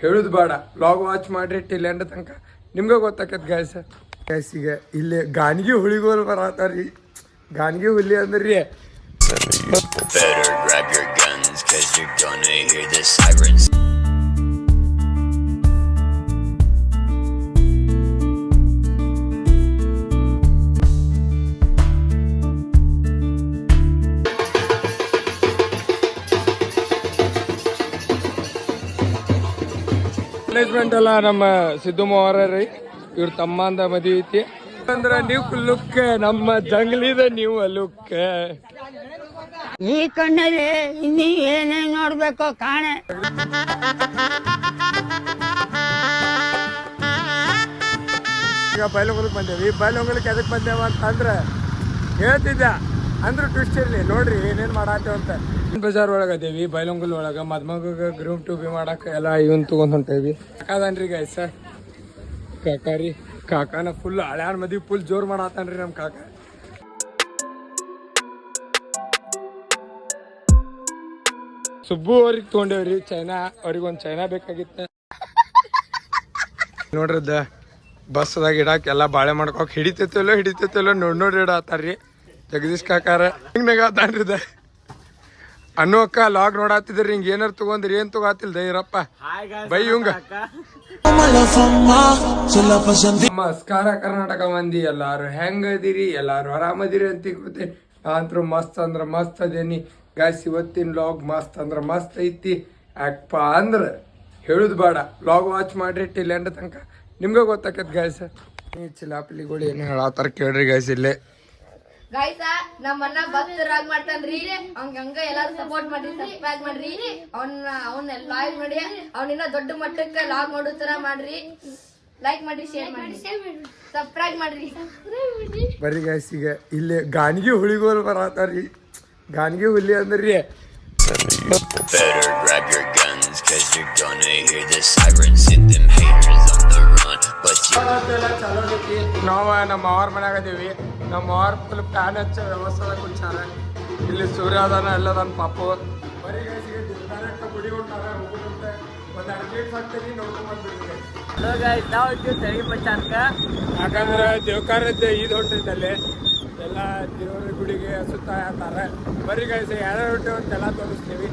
ಹೇಳುದು ಬೇಡ, log watch ಮಾಡ್ರಿ ಟಿಲ್ ಎಂಡ್ ತನಕ ನಿಮ್ಗೆ ಗೊತ್ತಾಕತ್ ಗೈಸ್. ಗೈಸ್ ಈಗ ಇಲ್ಲಿ ಗಾನ್ಗಿ ಹುಳಿಗೋಲ್ ಬರತ್ತಾರ್ರಿ. ಗಾನ್ಗಿ ಹುಲಿ ಅಂದ್ರಿ Better grab your guns, cause you're gonna hear the sirens. Management ಎಲ್ಲ ನಮ್ಮ ಸಿದ್ದು ಮಾವರ ರೀ, ಇವ್ರ ತಮ್ಮ ಅಂದ ಮದ್ವಿ ಐತಿ ಅಂದ್ರ ನೀವು ಲುಕ್, ನಮ್ಮ ಜಂಗ್ಲಿದ ನೀವು ಲುಕ್. ಈ ಕಣ್ಣಲ್ಲಿ ಇನ್ನೀ ಏನೇನ್ ನೋಡ್ಬೇಕೋ ಕಾಣೆ. ಈಗ ಬೈಲೊಂಗಲಕ್ಕೆ ಬಂದೇವಿ. ಬೈಲೊಂಗಲಕ್ಕೆ ಎದಕ್ಕೆ ಬಂದೇವ ಅಂತಂದ್ರೆ ಹೇಳ್ತಿದ್ದ ಅಂದ್ರೆ ಟ್ವಿಸ್ಟ್ ಇರಲಿ ನೋಡ್ರಿ ಏನೇನು ಮಾಡತ್ತೇವ ಅಂತ. ಬಜಾರ್ ಒಳಗೆ ಅದೇವಿ, ಬೈಲೊಂಗಲ್ ಒಳಗೆ ಮದ್ಮಗ ಗ್ರೂಮ್ ಟು ಬಿ ಮಾಡಕ್ಕೆ ಎಲ್ಲ ಇವನ್ ತಗೊಂಡ್ ಹೊಂಟೇವಿ. ಕಾಕದನ್ರಿ ಗೈಸ, ಕಾಕಾರಿ ಕಾಕಾನ ಫುಲ್ ಹಳ್ಯಾನ್ ಮದ್ವಿ ಫುಲ್ ಜೋರ್ ಮಾಡತ್ತಾನ್ರಿ ನಮ್ಮ ಕಾಕ. ಸುಬ್ಬು ಅವ್ರಿಗೆ ತೊಗೊಂಡೇವ್ರಿ ಚೈನಾ, ಅವ್ರಿಗೊಂದು ಚೈನಾ ಬೇಕಾಗಿತ್ತ ನೋಡ್ರದ್ದ ಬಸ್ದಾಗ ಇಡಾಕ ಎಲ್ಲ ಬಾಳೆ ಮಾಡ್ಕೋಕ್ ಹಿಡಿತೈತಿಲ್ಲೋ ನೋಡ್ರಿ ಇಡತ್ತಾರ್ರಿ ಜಗದೀಶ್ ಕಾಕಾರ. ಹಿಂಗ್ ನಗಾತಾನ್ರಿದ ಅನ್ನೋ ಅಕ್ಕ ಲಾಗ್ ನೋಡಾತಿದ್ರಿ, ಹಿಂಗ ಏನಾರ ತಗೊಂಡ್ರಿ ಏನ್ ತಗೋತಿಲ್ ದೈರಪ್ಪ ಬೈ ಇವಂಗ. ನಮಸ್ಕಾರ ಕರ್ನಾಟಕ ಮಂದಿ, ಎಲ್ಲಾರು ಹೆಂಗ್ ಅದಿರಿ, ಎಲ್ಲಾರು ಆರಾಮದಿರಿ ಅಂತ ಗೊತ್ತೇ. ಅಂತೂ ಮಸ್ತ್ ಅಂದ್ರ ಮಸ್ತ್ ಅದೇನಿ ಗಾಯ್ಸ್. ಇವತ್ತಿನ ಲಾಗ್ ಮಸ್ತ್ ಅಂದ್ರ ಮಸ್ತ್ ಐತಿ. ಯಾಕಪ್ಪ ಅಂದ್ರ ಹೇಳುದು ಬೇಡ, ಲಾಗ್ ವಾಚ್ ಮಾಡ್ರಿ ಟಿಲ್ ಎಂಡ್ ತನಕ ನಿಮ್ಗೆ ಗೊತ್ತಾಕತ್ ಗಾಯ್ಸ್. ಈ ಚಿಲಾಪಿಲಿಗಳು ಏನು ಹೇಳತ್ತಾರ ಕೇಳ್ರಿ ಗಾಯ್ಸ್. ಇಲ್ಲೇ ಗೈಸ ನಮ್ಮನ್ನ ಭಕ್ತರಾಗ್ ಮಾಡ್ತಾನ್ರಿ, ಅವ್ನ ಹಂಗ ಎಲ್ಲಾರು ಸಪೋರ್ಟ್ ಮಾಡ್ರಿ, ಸಬ್ಸ್ಕ್ರೈಬ್ ಮಾಡ್ರಿ, ಅವ್ನ ಲೈವ್ ಮಾಡಿ ಅವ್ನಿನ್ನ ದೊಡ್ಡ ಮಟ್ಟಕ್ಕೆ ಲಾಗ್ ಮಾಡೋ ತರ ಮಾಡ್ರಿ. ಲೈಕ್ ಮಾಡ್ರಿ, ಶೇರ್ ಮಾಡ್ರಿ, ಸಬ್ಸ್ಕ್ರೈಬ್ ಮಾಡ್ರಿ. ಬರ್ರಿ ಗಾಯ್ಸ್ ಈಗ ಇಲ್ಲಿ ಗಾನ್ಗಿ ಹುಳಿಗೋಲ್ ಬರತ್ತಾರ್ರಿ. ಗಾನ್ಗಿ ಹುಲಿ ಅಂದ್ರಿ Better grab your guns, cause you're gonna hear the sirens. Hit them haters on the run, but you ಚಲೋ ಐತಿ. ನಾವ ನಮ್ಮ ಅವ್ರ ಮನ್ಯಾಗ ಅದೀವಿ. ನಮ್ಮ ಅವ್ರ ಫುಲ್ ಪ್ಯಾನ್ ಹಚ್ಚ ವ್ಯವಸ್ಥೆ ಕುಂಚಾರ. ಇಲ್ಲಿ ಸೂರ್ಯ ಅದಾನ ಎಲ್ಲದಾನ ಪಾಪು. ಬರೀ ಗಾಯ್ಸ್ ಈಗ ದೇವಕಾರಕ್ಕ ಗುಡಿ ಹೊಂಟಾರ, ಹೋಗುದಂತೆ ಒಂದು ಅರ್ಜೆಂಟ್ ಹಾಕ್ತೀವಿ ನೋಡ್ಕೊಂಡ್ ಬಂದ್ಬಿಡ್ರಿ. ಯಾಕಂದ್ರೆ ದೇವಕಾರದ ಇದು ಹೊಂಟಿದ್ದಲ್ಲಿ ಎಲ್ಲ ದೇವರ ಗುಡಿಗೆ ಸುತ್ತ ಹಾಕ್ತಾರೆ. ಬರೀ ಗಾಯ್ಸ್ ಯಾರು ಹೊಟ್ಟೆ ಅಂತೆಲ್ಲ ತೋರಿಸ್ತೀವಿ.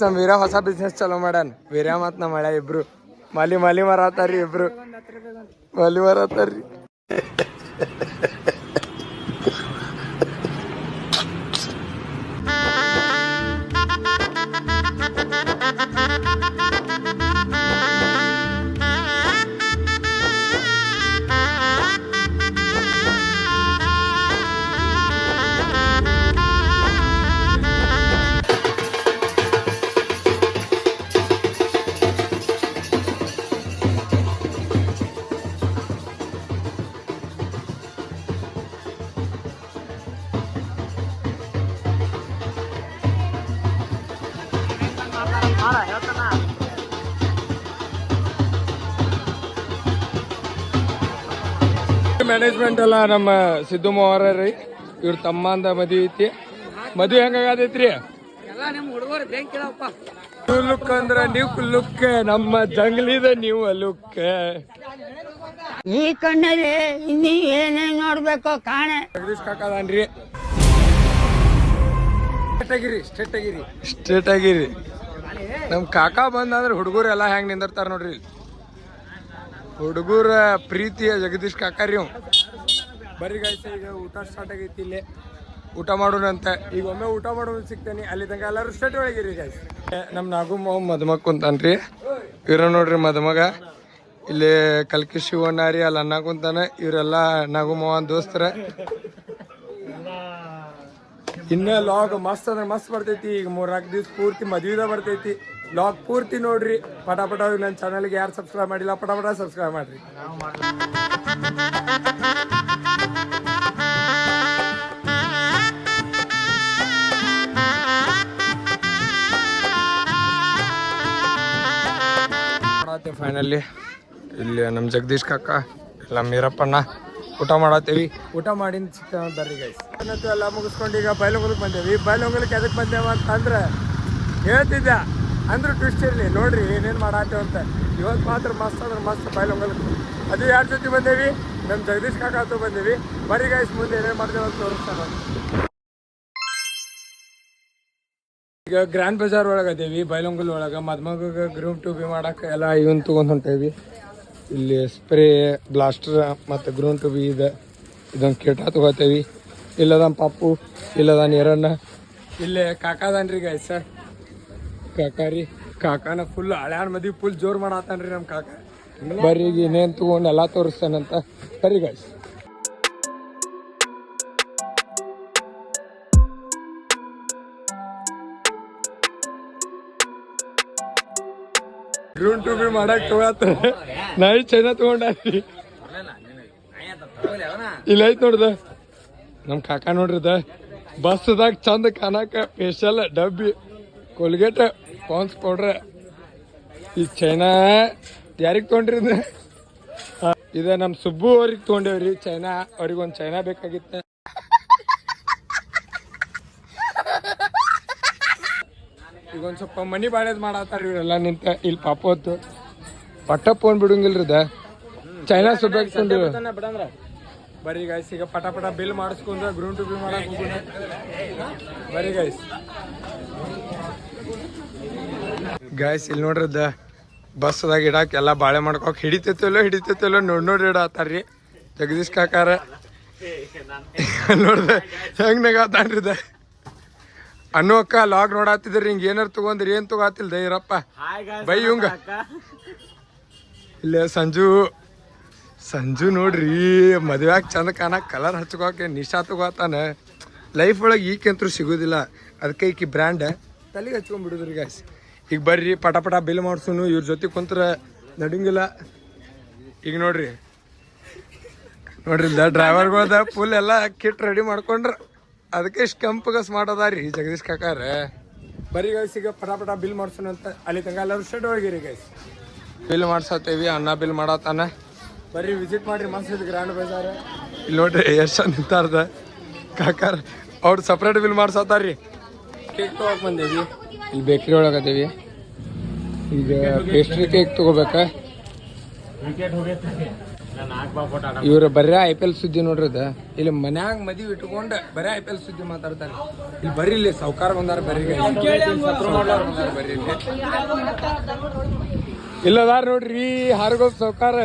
ನಮ್ ವೀರ ಹೊಸ ಬಿಸ್ನೆಸ್ ಚಲೋ ಮಾಡ್ಯಾನ. ವೀರ ಮತ್ ನಮ್ಮ ಮಳೆ ಇಬ್ರು ಮಾಲಿ ಮಾರಾತಾರ್ರಿ, ಇಬ್ರು ಮಾಲಿ ಮಾರಾತಾರ್ರಿ. ಮ್ಯಾನೇಜ್ಮೆಂಟ್ ಎಲ್ಲ ನಮ್ಮ ಸಿದ್ದು ಮಾವರ ರೀ, ಇವ್ರ ತಮ್ಮ ಅಂದ ಮದ್ವಿ ಐತಿ. ಮದ್ವಿ ಹೆಂಗಾಗತೈತ್ರಿ? ನೀವು ಲುಕ್ ಅಂದ್ರ ನೀವು ಲುಕ್, ನಮ್ಮ ಜಂಗ್ಲಿದ ನೀವು ಲುಕ್. ಈ ಕಣ್ಣಲ್ಲಿ ಇನ್ನೀ ಏನೇನ್ ನೋಡ್ಬೇಕೋ ಕಾಣೆ. ಜಗದೀಶ್ ಕಾಕದನ್ರಿ ಸ್ಟ್ರೇಟ್ ಆಗಿರಿ. ನಮ್ ಕಾಕ ಬಂದಂದ್ರೆ ಹುಡುಗರು ಎಲ್ಲ ಹೆಂಗ್ ನಿಂದಿರ್ತಾರ ನೋಡ್ರಿ. ಹುಡುಗರ ಪ್ರೀತಿಯ ಜಗದೀಶ್ ಕಾಕಾರಿ ಅವ್. ಬರೀ ಗಾಯ್ಸ ಈಗ ಊಟ ಸ್ಟಾರ್ಟ್ ಆಗೈತಿ. ಇಲ್ಲೇ ಊಟ ಮಾಡೋಣಂತ. ಈಗ ಒಮ್ಮೆ ಊಟ ಮಾಡೋದು ಸಿಗ್ತೇನೆ, ಅಲ್ಲಿ ತನಕ ಎಲ್ಲರೂ ಸ್ಟೇಟ್ ಒಳಗಿರಿ ಗಾಯ್ಸ್. ನಮ್ಮ ನಾಗು ಮಾವ ಮದುಮಗ ಕುಂತಾನ್ರಿ. ಇವ್ರ ನೋಡ್ರಿ ಮದುಮಗ. ಇಲ್ಲಿ ಕಲ್ಕಿ ಶಿವಣ್ಣ ರೀ ಅಲ್ಲಿ ಅನ್ನ ಕುಂತಾನ. ಇವರೆಲ್ಲ ನಾಗು ಮಾವನ್ ದೋಸ್ತರ. ಇನ್ನ ಲಾಗ್ ಮಸ್ತ್ ಅಂದ್ರೆ ಮಸ್ತ್ ಬರ್ತೈತಿ. ಈಗ 3-4 ದಿವ್ಸ ಪೂರ್ತಿ ಮದ್ವಿದ ಬರ್ತೈತಿ. ಲಾಗ್ ಪೂರ್ತಿ ನೋಡ್ರಿ. ಪಟಾಪಟ ನನ್ನ ಚಾನಲ್ಗೆ ಯಾರು ಸಬ್ಸ್ಕ್ರೈಬ್ ಮಾಡಿಲ್ಲ ಪಟಾಪಟ ಸಬ್ಸ್ಕ್ರೈಬ್ ಮಾಡ್ರಿ. ಫೈನಲಿ ಇಲ್ಲಿ ನಮ್ಮ ಜಗದೀಶ್ ಕಾಕ ಇಲ್ಲ ಮೀರಪ್ಪಣ್ಣ ಊಟ ಮಾಡತ್ತೀವಿ. ಊಟ ಮಾಡಿನ ಚಿಕ್ಕ ಬರ್ರಿ ಗೈಸ್. ಎಲ್ಲ ಮುಗಿಸ್ಕೊಂಡು ಈಗ ಬೈಲೊಂಗಲಕ್ಕೆ ಬಂದೇವಿ. ಬೈಲೊಂಗಲಕ್ಕೆ ಎದಕ್ಕೆ ಬಂದೇವ ಅಂತಂದ್ರೆ ಹೇಳ್ತಿದ್ದ ಅಂದ್ರೂ ಟ್ವಿಸ್ಟ್ ಇರಲಿ ನೋಡ್ರಿ ಏನೇನು ಮಾಡತ್ತೇವೆ ಅಂತ. ಇವತ್ತು ಮಾತ್ರ ಮಸ್ತ್ ಅಂದ್ರೆ ಮಸ್ತ್ ಬೈಲೊಂಗಲಕ್ಕೆ. ಅದು ಯಾರ ಜೊತೆ ಬಂದೇವಿ? ನಮ್ಮ ಜಗದೀಶ್ ಕಾಕ ಹತ್ರ ಬಂದೇವಿ. ಬರ್ರಿ ಗೈಸ್ ಮುಂದೆ ಏನೇನು ಮಾಡ್ತೇವೆ ಅಂತ ತೋರಿಸ್ತಾನೆ. ಈಗ ಗ್ರ್ಯಾಂಡ್ ಬಜಾರ್ ಒಳಗೆ ಅದೇವಿ ಬೈಲೊಂಗಲ್ ಒಳಗೆ. ಮದ್ಮಗ ಗ್ರೂಮ್ ಟು ಬಿ ಮಾಡಕ್ಕೆ ಎಲ್ಲ ಇವನ್ ತೊಗೊಂಡು ಹೊಂಟೇವಿ. ಇಲ್ಲಿ ಸ್ಪ್ರೇ ಬ್ಲಾಸ್ಟರ್ ಮತ್ತು ಗ್ರೂಮ್ ಟು ಬಿ ಇದೆ. ಇದೊಂದು ಕಿಟ ತೊಗೋತೇವಿ. ಇಲ್ಲದ ಪಪ್ಪು ಇಲ್ಲದ ನೀರನ್ನ. ಇಲ್ಲೇ ಕಾಕಾದನ್ರಿ ಗೈಸ್. ಕಾಕಾರಿ ಕಾಕಾನ ಫುಲ್ ಹಳ್ಯಾಣ ಮದಿ ಫುಲ್ ಜೋರು ಮಾಡತ್ತಾನ್ರಿ ನಮ್ಮ ಕಾಕ. ಬರ್ರಿ ಈಗ ಇನ್ನೇನು ತೊಗೊಂಡು ಎಲ್ಲ ತೋರಿಸ್ತಾನಂತ. ಬರ್ರಿ ಗೈಸ್. ಗ್ರೂಮ್ ಟು ಬಿ ಮಾಡಕ್ ತಗೋತ ನಾ ಚೈನಾ ತಗೊಂಡ್ರಿ. ಇಲ್ಲ ಐತ್ ನೋಡ್ದ ನಮ್ ಕಾಕ ನೋಡ್ರಿದ ಬಸ್ದಾಗ ಚಂದ ಕಾಣಕ ಸ್ಪೆಷಲ್ ಡಬ್ಬಿ ಕೋಲ್ಗೇಟ್ ಪಾನ್ಸ್ ಪೌಡ್ರ. ಈ ಚೈನಾ ಯಾರಿಗೆ ತೊಗೊಂಡ್ರಿ ಇದ ನಮ್ ಸುಬ್ಬು ಅವ್ರಿಗೆ ತೊಗೊಂಡೇವ್ರಿ ಚೈನಾ. ಅವ್ರಿಗೊಂದು ಚೈನಾ ಬೇಕಾಗಿತ್ತ. ಈಗ ಒಂದು ಸ್ವಲ್ಪ ಮನಿ ಬಾಳೇದ್ ಮಾಡತ್ತಾರ ಇವರೆಲ್ಲ ನಿಂತ. ಇಲ್ಲಿ ಪಾಪ ಹೊತ್ತು ಪಟ್ಟ ಫೋನ್ ಬಿಡಂಗಿಲ್ರಿದ ಚೈನಾ ಸುಬ್ಬಾಗಿ ತೊಗೊಂಡಿವ್. ಬರೀ ಗೈಸ್ ಈಗ ಪಟ ಬಿಲ್ ಮಾಡಿಸ್ಕೊಂಡ್ರೆ ಗ್ರೂಮ್ ಟು ಬಿ ಮಾಡಕ್ ಹೋಗೋಣ. ಬರೀ ಗೈಸ್. ಗೈಸ್ ಇಲ್ಲಿ ನೋಡ್ರಿದ ಬಸ್ದಾಗ ಇಡಾಕ ಎಲ್ಲ ಬಾಳೆ ಮಾಡ್ಕೋಕ್ ಹಿಡಿತೈತಿಲ್ಲೋ ನೋಡ್ರಿ ಇಡತ್ತಾರ್ರಿ ಜಗದೀಶ್ ಕಾಕಾರ. ನೋಡ್ದ ಹೆಂಗ್ ನಗಾತಾನ್ರಿದ. ಅನ್ನೋಕ್ಕ ಲಾಗ್ ನೋಡಾತಿದ್ರಿ ಹಿಂಗ ಏನಾರು ತಗೊಂಡ್ರಿ ಏನ್ ತಗೋತಿಲ್ದ ಇರಪ್ಪ ಬೈ ಇವಂಗ. ಇಲ್ಲೇ ಸಂಜು ನೋಡ್ರಿ ಮದ್ವ್ಯಾಗ ಚಂದ ಕಾಣಕ್ ಕಲರ್ ಹಚ್ಕೋಕೆ ನಿಶಾ ತಗೋತಾನ. ಲೈಫ್ ಒಳಗೆ ಈಗಂತೂ ಸಿಗೋದಿಲ್ಲ. ಅದಕ್ಕೆ ಈಕಿ ಬ್ರ್ಯಾಂಡ್ ತಲೆಗೆ ಹಚ್ಕೊಂಡ್ಬಿಡುದ್ರಿ ಗಾಯ್ಸ್. ಈಗ ಬರ್ರಿ ಪಟ ಬಿಲ್ ಮಾಡ್ಸೋನು. ಇವ್ರ ಜೊತೆ ಕುಂತ್ರ ನಡಂಗಿಲ್ಲ. ಈಗ ನೋಡ್ರಿ ಇಲ್ದ ಡ್ರೈವರ್ಗಳದ ಫುಲ್ ಎಲ್ಲ ಕಿಟ್ ರೆಡಿ ಮಾಡ್ಕೊಂಡ್ರ. ಅದಕ್ಕೆ ಇಷ್ಟು ಕಂಪಗಸ್ ಮಾಡೋದಾರಿ ಜಗದೀಶ್ ಕಾಕಾರ. ಬರೀ ಗೈಸ್ ಈಗ ಪಟ ಬಿಲ್ ಮಾಡ್ಸೋಣ ಅಂತ ಅಲ್ಲಿ ತನಕ ಎಲ್ಲರೂ ಸ್ಟೇಟ್ ಹೋಗಿರಿ ಗೈಸ್. ಬಿಲ್ ಮಾಡ್ಸತ್ತೇವಿ. ಅನ್ನ ಬಿಲ್ ಮಾಡತ್ತಾನ. ಬರ್ರಿ ವಿಸಿಟ್ ಮಾಡ್ರಿ ಮಸ್ತ್ ಗ್ರ್ಯಾಂಡ್ ಬಜಾರ್. ಇಲ್ಲಿ ನೋಡ್ರಿ ಎಷ್ಟು ನಿಂತಾರ್ದ ಕಾಕಾರ. ಅವ್ರು ಸಪ್ರೇಟ್ ಬಿಲ್ ಮಾಡ್ಸತ್ತಾರ್ರಿ. ಕೇಕ್ ತೊಗೊಳಕ್ ಬಂದೇವಿ. ಇಲ್ಲಿ ಬೇಕ್ರಿ ಒಳಗದೇವಿ. ಈಗ ಪೇಸ್ಟ್ರಿ ಕೇಕ್ ತಗೋಬೇಕಾ. ಇವ್ರ ಬರೀ IPL ಸುದ್ದಿ ನೋಡ್ರದ. ಇಲ್ಲಿ ಮನ್ಯಾಗ ಮದುವೆ ಇಟ್ಕೊಂಡ ಬರೀ IPL ಸುದ್ದಿ ಮಾತಾಡ್ತಾರೆ. ಇಲ್ಲಿ ಬರ್ರಿ ಇಲ್ಲಿ ಸಾವ್ಕಾರ ಬಂದಾರ. ಬರ್ರಿ ಬರ್ರಿ ಇಲ್ಲದಾರ ನೋಡ್ರಿ ಹಾರ್ಗೋಲ್ ಸಾವ್ಕಾರ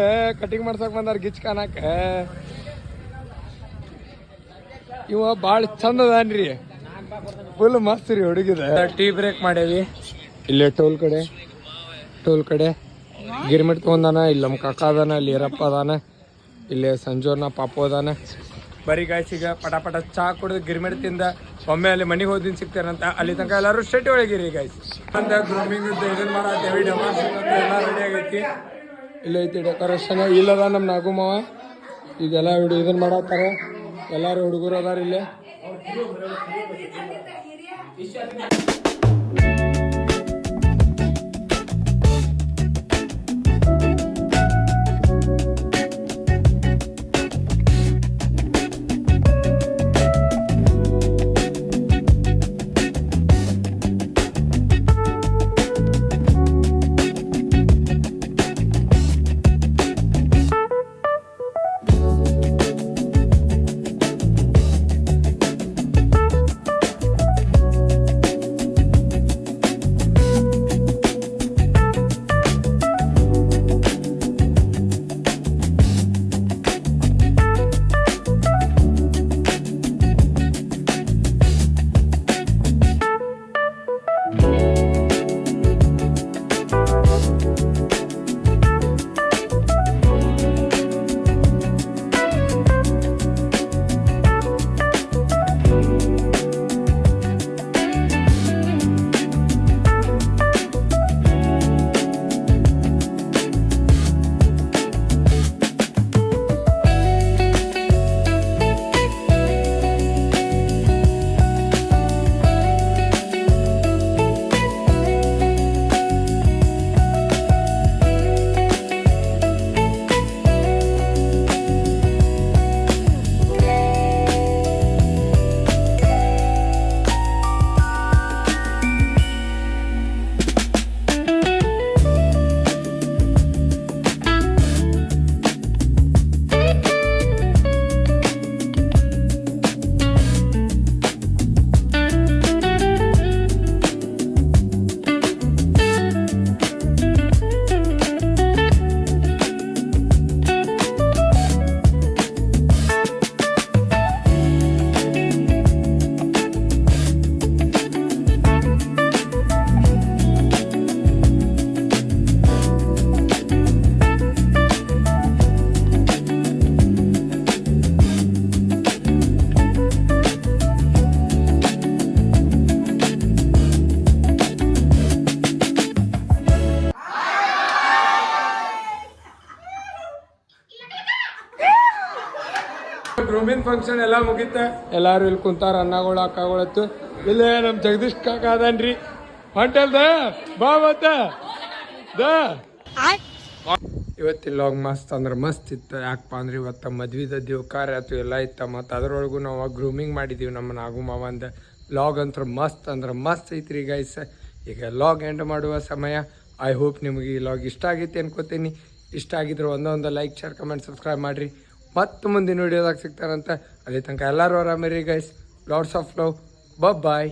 ಕಟಿಂಗ್ ಮಾಡ್ಸಕ್ ಬಂದಾರ ಗಿಚ್ ಕಾಣಕ. ಇವ ಬಾಳ ಚಂದ ಅದಾನ್ರಿ. ಫುಲ್ ಮಸ್ತ್ ರೀ ಹುಡುಗಿದ. ಟೀ ಬ್ರೇಕ್ ಮಾಡೇವಿ. ಇಲ್ಲೇ ಟೋಲ್ ಕಡೆ ಗಿರ್ಮಿಟ್ ತಗೊಂಡಾನ. ಇಲ್ಲಿ ನಮ್ಮ ಕಾಕ ಅದಾನ. ಇಲ್ಲಿ ಈರಪ್ಪ ಅದಾನ. ಇಲ್ಲೇ ಸಂಜೋನ ಪಾಪು ಅದಾನ. ಬರೀ ಗಾಯ್ಸಿಗ ಪಟ ಚಾ ಕುಡಿದು ಗಿರ್ಮಿಟ್ ತಿಂದ ಒಮ್ಮೆ ಅಲ್ಲಿ ಮನೆಗೆ ಹೋದಿನ ಸಿಗ್ತಾರಂತ. ಅಲ್ಲಿ ತನಕ ಎಲ್ಲರೂ ಸ್ಟೇಟ್ ಒಳಗಿರಿ ಗಾಯ್ಸ್. ಅಂತ ಗ್ರೂಮಿಂಗ್ ಇದನ್ನ ಮಾಡತ್ತೇವಿ. ಡೆಮಾನ್ಸ್ಟ್ರೇಷನ್ ಎಲ್ಲ ರೆಡಿ ಆಗೈತಿ. ಇಲ್ಲೈತಿ ಡೆಕೋರೇಷನ್. ಇಲ್ಲದ ನಮ್ಮ ನಾಗುಮಾವ ಈಗೆಲ್ಲ ಇದನ್ನ ಮಾಡತ್ತಾರ. ಎಲ್ಲಾರು ಹುಡುಗರು ಅದಾರ ಇಲ್ಲೇ. ಗ್ರೂಮಿಂಗ್ ಫಂಕ್ಷನ್ ಎಲ್ಲ ಮುಗೀತ. ಎಲ್ಲಾರು ಇಲ್ಲಿ ಕುಂತಾರ, ಅನ್ನಗಳು ಅಕ್ಕಗಳತ್ತು. ಇಲ್ಲೇ ನಮ್ಮ ಜಗದೀಶ್ ಕಾಕ ಅದನ್ರಿ ಹೊಂಟಲ್ದ ಬಾ ಮತ್ತ ಇವತ್ತಿನ ಲಾಗ್ ಮಸ್ತ್ ಅಂದ್ರೆ ಮಸ್ತ್ ಇತ್ತು. ಯಾಕಪ್ಪ ಅಂದ್ರೆ ಇವತ್ತು ಮದ್ವಿದ ದೇವ್ಕಾರ ಆಯ್ತು ಎಲ್ಲ ಇತ್ತು. ಮತ್ತು ಅದರೊಳಗೂ ನಾವು ಗ್ರೂಮಿಂಗ್ ಮಾಡಿದ್ದೀವಿ ನಮ್ಮ ನಾಗು ಮಾವಂದ. ಲಾಗ್ ಅಂತೂ ಮಸ್ತ್ ಅಂದ್ರೆ ಮಸ್ತ್ ಐತ್ರಿ ಗೈಸ್. ಈಗ ಲಾಗ್ ಎಂಡ್ ಮಾಡುವ ಸಮಯ. ಐ ಹೋಪ್ ನಿಮಗೆ ಈ ಲಾಗ್ ಇಷ್ಟ ಆಗೈತಿ ಅನ್ಕೋತೀನಿ. ಇಷ್ಟ ಆಗಿದ್ರೆ ಒಂದೊಂದು ಲೈಕ್, ಶೇರ್, ಕಮೆಂಟ್, ಸಬ್ಸ್ಕ್ರೈಬ್ ಮಾಡಿರಿ. ಮತ್ತು ಮುಂದಿನ ವಿಡಿಯೋದಾಗ ಸಿಗ್ತಾರಂತ. ಅದೇ ತನಕ ಎಲ್ಲರೂ ಆರಾಮಿರಿ guys. Lots of love. Bye.